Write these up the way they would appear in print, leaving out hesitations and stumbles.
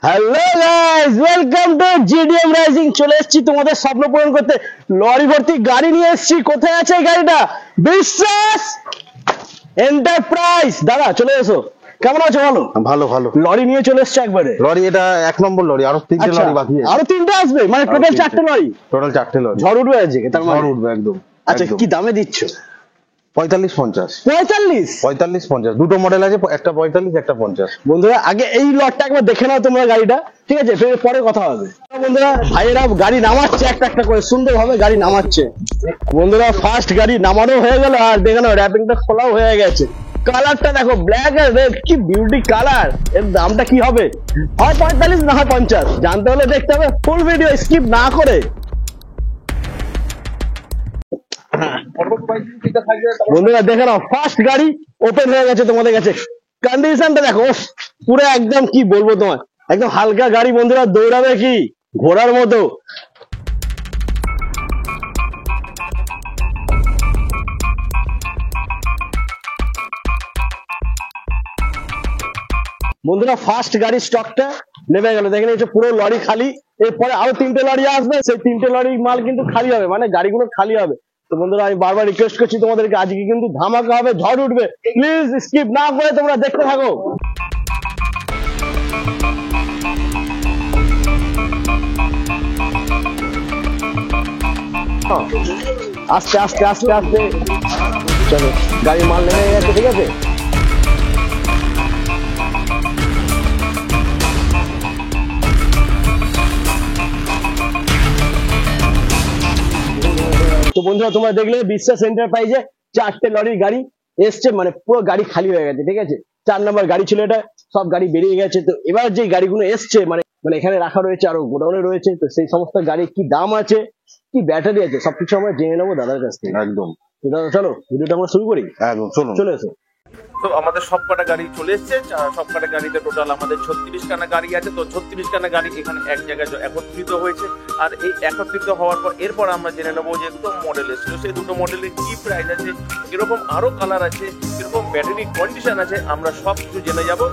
Hello guys, welcome to GDM rising. চলে এসেছি তোমাদের স্বপ্ন পূরণ করতে। লরি ভর্তি গাড়ি নিয়ে এসেছি। কোথায় আছে এই গাড়িটা? বিশ্বাস এন্টারপ্রাইজ। দাদা চলে এসো। কেমন আছো? ভালো ভালো ভালো। লরি নিয়ে চলে এসছে একবারে। লরি এটা এক নম্বর লরি, আরো তিনটে লরি বাকি আছে। আরো তিনটে আসবে, মানে টোটাল চারটে লরি। টোটাল চারটে লরি। ঝড় উঠবে আজকে তার মানে? ঝড় উঠবে একদম। আচ্ছা, কি দামে দিচ্ছ? 45-50। 45? 45-50 দুটো মডেল আছে, একটা 45 একটা 50। বন্ধুরা আগে এই লটটা একবার দেখে নাও তোমরা গাড়িটা, ঠিক আছে? পরে কথা হবে। বন্ধুরা ভাইয়েরা গাড়ি নামাচ্ছে একটা একটা করে, সুন্দর ভাবে গাড়ি নামাচ্ছে। বন্ধুরা ফার্স্ট গাড়ি নামানো হয়ে গেল, আর দেখে নাও র্যাপিংটা খোলাও হয়ে গেছে। কালারটা দেখো, ব্ল্যাক আর রেড, কি বিউটি কালার। এর দামটা কি হবে? হয় 45 না হয় 50। জানতে হলে দেখতে হবে ফুল ভিডিও স্কিপ না করে। বন্ধুরা দেখে নাও ফার্স্ট গাড়ি ওপেন হয়ে গেছে তোমাদের কাছে। কন্ডিশনটা দেখো, পুরো একদম কি বলবো তোমার, একদম হালকা গাড়ি। বন্ধুরা দৌড়াবে কি ঘোড়ার মতো। বন্ধুরা ফার্স্ট গাড়ির স্টকটা নেমে গেল, দেখে নিয়েছে পুরো লরি খালি। এরপরে আরো তিনটে লরি আসবে, সেই তিনটে লরির মাল কিন্তু খালি হবে, মানে গাড়িগুলো খালি হবে। তো বন্ধুরা আমি বারবার রিকোয়েস্ট করছি তোমাদেরকে, আজকে কিন্তু ধামাকা হবে, ঝড় উঠবে। প্লিজ স্কিপ না করে তোমরা দেখতে থাকো। আস্তে আস্তে আস্তে আস্তে চলো, গাড়ি মাল নেমে গেছে, ঠিক আছে? তো বন্ধুরা তোমরা দেখলে বিশ্বাস এন্টারপ্রাইজে চারটে লরির গাড়ি এসছে, মানে পুরো গাড়ি খালি হয়ে গেছে, ঠিক আছে? 4 নম্বর গাড়ি ছিল এটা, সব গাড়ি বেরিয়ে গেছে। তো এবার যে গাড়িগুলো এসছে, মানে মানে এখানে রাখা রয়েছে, আরো গোডাউনে রয়েছে। তো সেই সমস্ত গাড়ি কি দাম আছে, কি ব্যাটারি আছে, সবকিছু আমরা জেনে নেবো দাদার কাছ থেকে। একদম। তো দাদা চলো ভিডিওটা আমরা শুরু করি। একদম চলুন। চলে এসো। তো আমাদের সবকটা গাড়ি চলে এসছে। সবকটা গাড়িতে টোটাল আমাদের 36 খানা গাড়ি আছে। তো 36 খানা গাড়ি এখানে এক জায়গায় একত্রিত হয়েছে। আর এই একত্রিত হওয়ার পর এরপর আমরা জেনে নেবো যে দুটো মডেল এসেছিল, সেই দুটো মডেলের কি প্রাইস আছে, কিরকম আরো কালার আছে, কিরকম ব্যাটারি কন্ডিশন আছে, আমরা সব কিছু জেনে যাবো।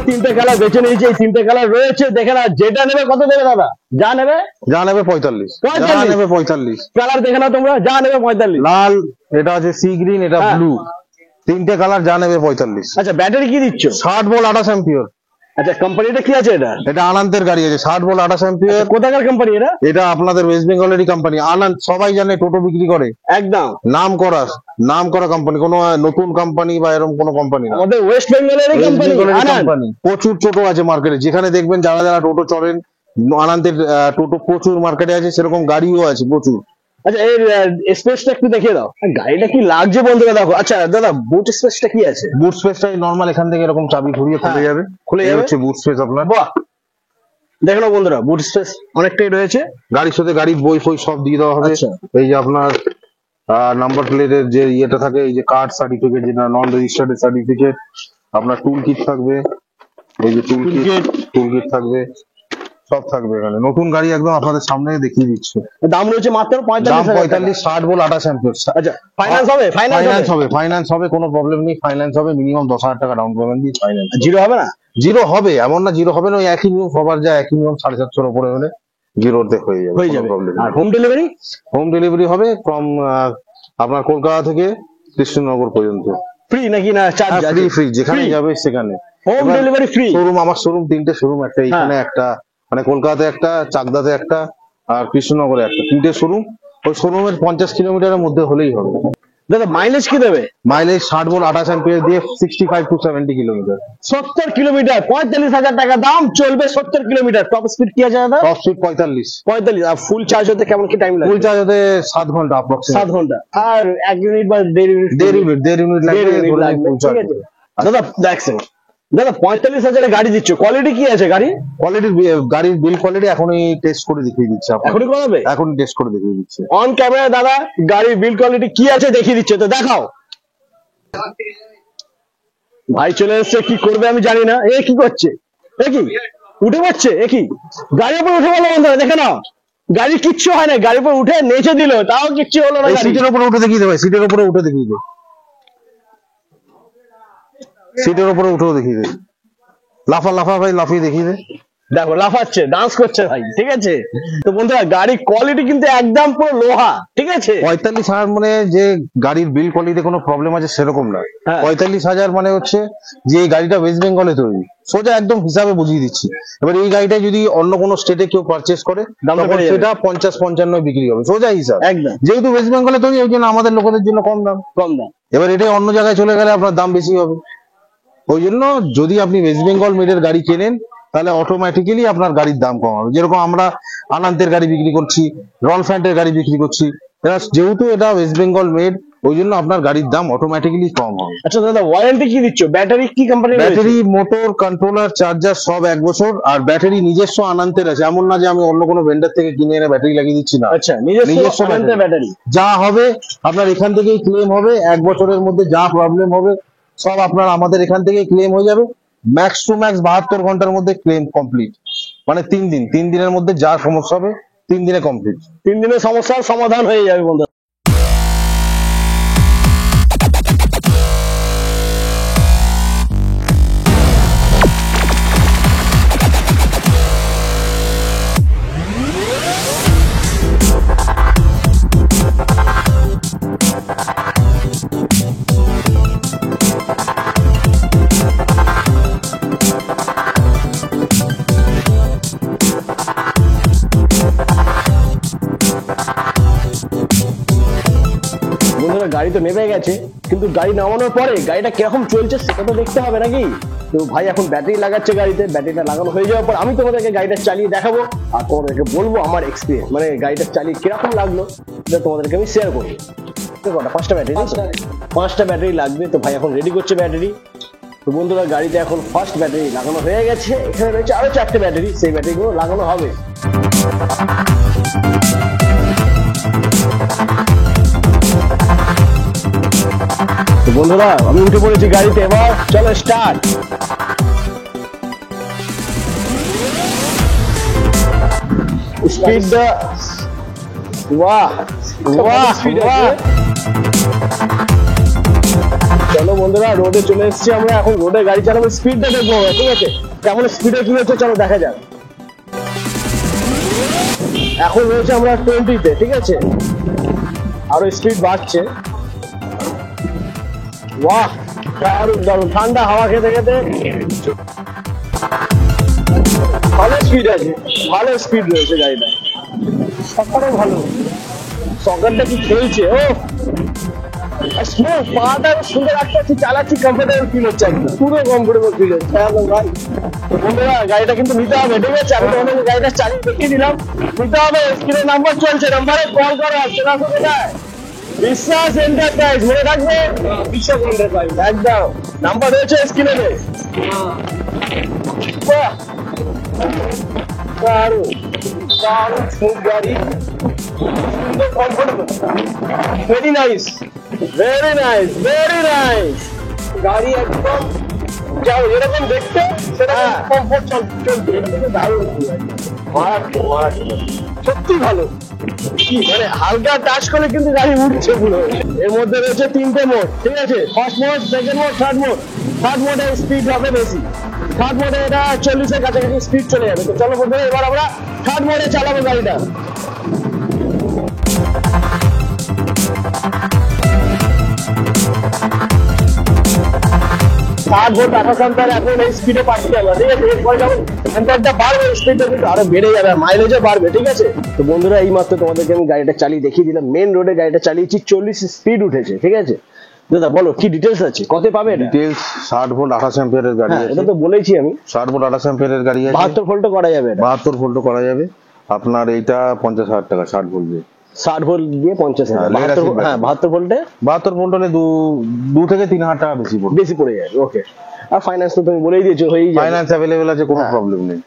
তিনটে কালার বেছে নিয়েছি, এই তিনটে কালার রয়েছে, দেখে না। যেটা নেবে কত দেবে দাদা? যা নেবে 45। যা নেবে 45। কালার দেখে না তোমরা, যা নেবে 45। লাল, এটা আছে সি গ্রিন, এটা ব্লু, তিনটে কালার, যা নেবে 45। আচ্ছা ব্যাটারি কি দিচ্ছ? 60 ভোল্ট 28 অ্যাম্পিয়ার। আচ্ছা কোম্পানিটা কি আছে এটা? এটা আনন্দের গাড়ি আছে, 60 ভোল্ট 28 অ্যাম্পিয়ার। কোথাকার কোম্পানি এটা? এটা আপনাদের ওয়েস্ট বেঙ্গলেরই কোম্পানি আনন্দ। সবাই জানে টোটো বিক্রি করে, একদম নাম করা কোম্পানি, কোনো নতুন কোম্পানি বা এরকম কোনো কোম্পানি না, আমাদের ওয়েস্ট বেঙ্গলেরই কোম্পানি। প্রচুর টোটো আছে মার্কেটে, যেখানে দেখবেন যারা যারা টোটো চলেন, আনন্দের টোটো প্রচুর মার্কেটে আছে, সেরকম গাড়িও আছে প্রচুর। আচ্ছা এর স্পেসটা একটু দেখিয়ে দাও, গাড়িটা কি লাগছে বন্ধুরা দেখো। আচ্ছা দাদা বুট স্পেসটা কি আছে? বুট স্পেসটাই নরমাল, এখান থেকে এরকম চাবি ঘুরিয়ে খুলে যাবে, হচ্ছে বুট স্পেস আপনার। বাহ, দেখো না বন্ধুরা বুট স্পেস অনেকটাই রয়েছে। গাড়ির সাথে গাড়ির বই ফই সব দিয়ে দেওয়া হবে। এই যে আপনার নাম্বার প্লেটের যে ইয়েটা থাকে, এই যে কার্ড সার্টিফিকেট, যেটা নন রেজিস্টার্ড সার্টিফিকেট, আপনার টুল কিট থাকবে, এই যে টুল কিট থাকবে, সব থাকবে এখানে। নতুন গাড়ি একদম আপনাদের সামনে দেখিয়ে দিচ্ছে। দাম রয়েছে মাত্র 45, 60 ভোল্ট 28 অ্যাম্পিয়ার। আচ্ছা ফাইন্যান্স হবে? ফাইন্যান্স হবে, কোনো প্রবলেম নেই। ফাইন্যান্স হবে, মিনিমাম 10,000 টাকা ডাউন পেমেন্ট দিয়ে ফাইন্যান্স। জিরো হবে না? জিরো হবে, এমন না জিরো হবে না, ওই একই নিয়ম সবার, যা একই নিয়ম। 750 উপরে হলে জিরোতে হয়ে যাবে। আর হোম ডেলিভারি? হোম ডেলিভারি হবে ফ্রম আপনার কলকাতা থেকে কৃষ্ণনগর পর্যন্ত। ফ্রি নাকি না চার্জ? ফ্রি, যেখানে যাবে সেখানে হোম ডেলিভারি ফ্রি। শোরুম, আমার শোরুম তিনটে শোরুম, একটা এখানে একটা, মানে কলকাতাতে একটা, চাকদাতে একটা, আর কৃষ্ণনগরে একটা, তিনটে শোরুম। ওই শোরুমের 50 কিলোমিটারের মধ্যে হলেই হবে। দাদা মাইলেজ কি দেবে? মাইলেজ 60 ভোল্ট 28 অ্যাম্পিয়ার দিয়ে 65 to 70 কিলোমিটার। 70 কিলোমিটার, 45,000 টাকা দাম, চলবে 70 কিলোমিটার। টপ স্পিড কি আছে দাদা? Top speed 45। আর ফুল চার্জ হতে কেমন কি টাইম লাগে? ফুল চার্জ হতে 7 ঘন্টা অ্যাপ্রক্সিমেট। 7 ঘন্টা। আর 1 ইউনিট বা 1.5 ইউনিট লাগবে, ঠিক আছে দাদা? দেখছেন দাদা 45,000 গাড়ি দিচ্ছ, কোয়ালিটি কি আছে গাড়ি? গাড়ির বিল কোয়ালিটি এখনই টেস্ট করে দেখিয়ে দিচ্ছে। এখনই করাবে? এখনই টেস্ট করে দেখিয়ে দিচ্ছে অন ক্যামেরা। দাদা গাড়ির বিল কোয়ালিটি কি আছে দেখিয়ে দিচ্ছে, তো দেখাও। ভাই চলে এসছে, কি করবে আমি জানি না। এ কি করছে? এ কি উঠে পড়ছে? এ কি গাড়ির উপর উঠে বলো বন্ধুরা, দেখে না গাড়ি কিচ্ছু হয় না, গাড়ির উপর উঠে নেচে দিল, তাও কিচ্ছু হলো না। সিটের উপরে উঠে দেখিয়ে দে ভাই, সিটের উপরে উঠে দেখিয়ে দে, সিটের উপরে উঠেও দেখিয়ে দে, লাফা লাফা ভাই, লাফিয়ে দেখিয়ে দে। দেখো লাফাচ্ছে, ডান্স করছে ভাই, ঠিক আছে। তো বন্ধুরা গাড়ির কোয়ালিটি কিন্তু একদম পুরো লোহা, ঠিক আছে। 45,000 মানে যে গাড়ির বিল কোয়ালিটি কোনো প্রবলেম আছে সেরকম না। হ্যাঁ। 45,000 মানে হচ্ছে যে এই গাড়িটা ওয়েস্ট বেঙ্গলে তৈরি, সোজা একদম হিসাবে বুঝিয়ে দিচ্ছি। এবার এই গাড়িটা যদি অন্য কোনো স্টেটে কেউ পারচেস করে দামটা তখন বেড়ে যাবে। সেটা 50-55 বিক্রি হবে, সোজা হিসাব। একদম যেহেতু ওয়েস্ট বেঙ্গলে তৈরি, ওই জন্য আমাদের লোকেদের জন্য কম দাম। কম দাম। এবার এটাই অন্য জায়গায় চলে গেলে আপনার দাম বেশি হবে। ওই জন্য যদি আপনি ওয়েস্ট বেঙ্গল মেডের গাড়ি কেনেন তাহলে অটোমেটিক্যালি আপনার গাড়ির দাম কম হবে। যেরকম আমরা আনান্তের গাড়ি বিক্রি করছি, রলফ্যান্টের গাড়ি বিক্রি করছি, এরা যেহেতু এটা ওয়েস্ট বেঙ্গল মেড, ওই জন্য আপনার গাড়ির দাম অটোমেটিক্যালি কম হবে। আচ্ছা দাদা, ওয়ারেন্টি কি দিচ্ছ? ব্যাটারি কি company? Battery, motor, controller, charger সব 1 বছর। আর ব্যাটারি নিজস্ব আনান্তের আছে, এমন না যে আমি অন্য কোনো ভেন্ডার থেকে কিনে এনে ব্যাটারি লাগিয়ে দিচ্ছি না। আচ্ছা, নিজস্ব ব্যাটারি। যা হবে আপনার এখান থেকেই ক্লেম হবে। 1 বছরের মধ্যে যা প্রবলেম হবে সব আপনার আমাদের এখান থেকেই ক্লেম হয়ে যাবে। ম্যাক্স টু ম্যাক্স 72 ঘন্টার মধ্যে ক্লেম কমপ্লিট, মানে 3 দিনের মধ্যে যা সমস্যা হবে 3 দিনে কমপ্লিট। 3 দিনের সমস্যার সমাধান হয়ে যাবে বন্ধু। বন্ধুরা গাড়ি তো নেমে গেছে, কিন্তু গাড়ি নামানোর পরে গাড়িটা কিরকম চলছে সেটা তো দেখতে হবে নাকি। তো ভাই এখন ব্যাটারি লাগাচ্ছে গাড়িতে, ব্যাটারিটা লাগানো হয়ে যাওয়ার পর আমি তোমাদেরকে গাড়িটা চালিয়ে দেখাবো আর তোমাদেরকে বলবো আমার এক্সপিরিয়েন্স, মানে গাড়িটা চালিয়ে কিরকম লাগলো সেটা তোমাদেরকে আমি শেয়ার করবো। তো কটা? 5টা ব্যাটারি, 5টা ব্যাটারি লাগবে। তো ভাই এখন রেডি করছে ব্যাটারি। তো বন্ধুরা গাড়িতে এখন ফার্স্ট ব্যাটারি লাগানো হয়ে গেছে, এখানে রয়েছে আরো 4টে ব্যাটারি, সেই ব্যাটারিগুলো লাগানো হবে। তো বন্ধুরা আমি উঠে পড়েছি গাড়িতে, এবার চলো স্টার্ট। স্পিড, বাহ বাহ বাহ। চলো বন্ধুরা রোডে চলে এসেছি আমরা, এখন রোডে গাড়ি চালাবো, স্পিডটা দেখবো, ঠিক আছে কেমন স্পিডে কি হচ্ছে চলো দেখা যাক। এখন রয়েছে আমরা 20-তে, ঠিক আছে, আরো স্পিড বাড়ছে। বাহ দারুণ দারুণ, ঠান্ডা হাওয়া খেতে খেতে ভালো স্পিড আছে, ভালো স্পিড রয়েছে গাড়িটা, সকালও ভালো, সকালটা কি খেলছে। ও স্মুথ, পাটা সুন্দর রাখতে চালাচ্ছি, কমফোর্টেবল ফিল হচ্ছে, একদম পুরো কমফোর্টেবল ফিল হচ্ছে একদম ভাই। তো বন্ধুরা গাড়িটা কিন্তু নিতে হবে, ঠিক আছে, আমি তোমাদের গাড়িটা চালিয়ে দেখিয়ে দিলাম, নিতে হবে। স্ক্রিনে নাম্বার চলছে, নাম্বারে কল করো। আসছে না কোথায়? বিশ্বাস এন্টারপ্রাইজ, মনে রাখবে, বিশ্বাস এন্টারপ্রাইজ একদম, নাম্বার রয়েছে স্ক্রিনে। বাহ দারুণ দারুণ স্মুথ গাড়ি, সুন্দর comfortable, very nice very nice very nice গাড়ি, একদম যাও এরকম দেখতে সেরকম কমফোর্ট চলছে, দারুণ মারাত্মক, সত্যি ভালো। কি মানে হালকা টাচ করলে কিন্তু গাড়ি উঠছে পুরো। এর মধ্যে রয়েছে 3টে মোড, ঠিক আছে, first mode, second mode, third mode. Third মোডে স্পিড হবে বেশি, থার্ড মোডে এটা 40-এর কাছাকাছি স্পিড চলে যাবে। তো চলো বন্ধুরা এবার আমরা থার্ড মোডে চালাবো গাড়িটা। থার্ড মোড টাটা সান্তার এখন এই স্পিডে পাচ্ছি আমরা, ঠিক আছে, এরপরে যখন সান্তারটা বাড়বে স্পিডটা কিন্তু আরো বেড়ে যাবে, মাইলেজও বাড়বে, ঠিক আছে। তো বন্ধুরা এই মাত্র তোমাদেরকে আমি গাড়িটা চালিয়ে দেখিয়ে দিলাম, মেন রোডে গাড়িটা চালিয়েছি, 40 স্পিড উঠেছে, ঠিক আছে। দাদা বলো কি ডিটেলস আছে, কত পাবে এটা? ডিটেলস 60 ভোল্ট 28 অ্যাম্পিয়ারের গাড়ি আছে। এটা তো বলেইছি আমি, 60 ভোল্ট 28 অ্যাম্পিয়ারের গাড়ি আছে। 72 ভোল্টও করা যাবে এটা? 72 ভোল্ট করা যাবে। আপনার এইটা 50,000 টাকা 60 ভোল্ট দিয়ে। 60 ভোল্ট দিয়ে 50,000। হ্যাঁ 72 ভোল্টে 72 ভোল্ট হলে 2 থেকে 3,000 টাকা বেশি পড়বে। বেশি পড়ে যাবে, ওকে। আর ফাইন্যান্স তো তুমি বলেই দিয়েছো, হয়েই যাবে, ফাইন্যান্স অ্যাভেলেবল আছে, কোনো প্রবলেম নেই।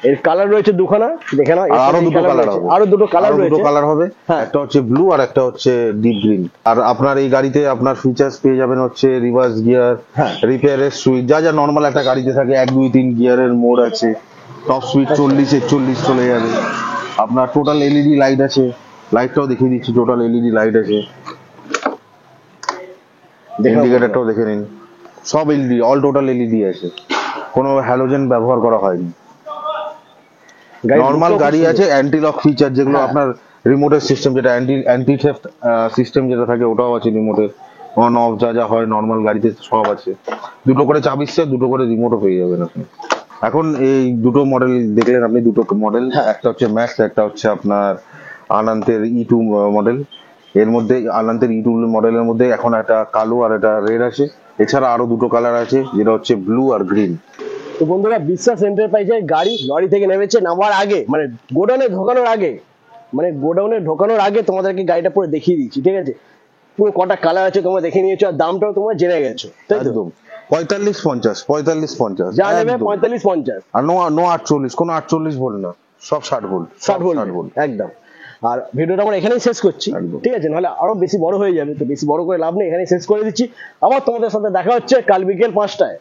এর কালার রয়েছে দুখানা, দেখে নাও। আর আরো দুটো কালার হবে, আরো দুটো কালার দুটো রয়েছে। কালার হবে, হ্যাঁ। একটা হচ্ছে ব্লু আর একটা হচ্ছে ডিপ গ্রিন। আর আপনার এই গাড়িতে আপনার ফিচার্স পেয়ে যাবেন হচ্ছে রিভার্স গিয়ার, হ্যাঁ। রিপেয়ারের সুইচ, যা যা নর্মাল একটা গাড়িতে থাকে, 1 2 3 গিয়ারের মোড আছে, টপ স্পিড 40 41 চলে যাবে। আপনার টোটাল এলইডি লাইট আছে, লাইটটাও দেখিয়ে দিচ্ছি, টোটাল এলইডি লাইট আছে, ইন্ডিকেটরটাও দেখে নিন, সব এলইডি, অল টোটাল এলইডি আছে, কোনো হ্যালোজেন ব্যবহার করা হয়নি। নর্মাল গাড়ি আছে, অ্যান্টি লক ফিচার যেগুলো হ্যাঁ। আপনার রিমোটের সিস্টেম, যেটা অ্যান্টি থেফট সিস্টেম যেটা থাকে ওটাও আছে রিমোটে, অন অফ যা যা হয় নর্মাল গাড়িতে সব আছে। দুটো করে চাবি সেট, দুটো করে রিমোটও পেয়ে যাবেন আপনি। এখন এই দুটো মডেল দেখলেন আপনি, দুটো মডেল, একটা হচ্ছে ম্যাক্স, একটা হচ্ছে আপনার আনান্তের E2 মডেল। এর মধ্যে আনান্তের E2 মডেলের মধ্যে এখন একটা কালো আর একটা রেড আছে, এছাড়া আরো দুটো কালার আছে যেটা হচ্ছে ব্লু আর গ্রিন। তো বন্ধুরা, বিশ্বাস এন্টারপ্রাইজের গাড়ি লরি থেকে নেমেছে, নামার আগে মানে গোডাউনে ঢোকানোর আগে তোমাদেরকে গাড়িটা পুরো দেখিয়ে দিচ্ছি, ঠিক আছে? পুরো কটা কালার আছে তোমরা দেখে নিয়েছো, আর দামটাও তোমরা জেনে গেছো, তাই তো? একদম 45-50 যা নেবে একদম। 45-50। আর নো 48, কোনো 48 ভোল্ট না, সব 60 ভোল্ট, 60 ভোল্ট একদম। আর ভিডিওটা আমরা এখানেই শেষ করছি, একদম। ঠিক আছে? নাহলে আরো বেশি বড় হয়ে যাবে, তো বেশি বড় করে লাভ নেই, এখানেই শেষ করে দিচ্ছি। আবার তোমাদের সাথে দেখা হচ্ছে কাল বিকেল 5টায়।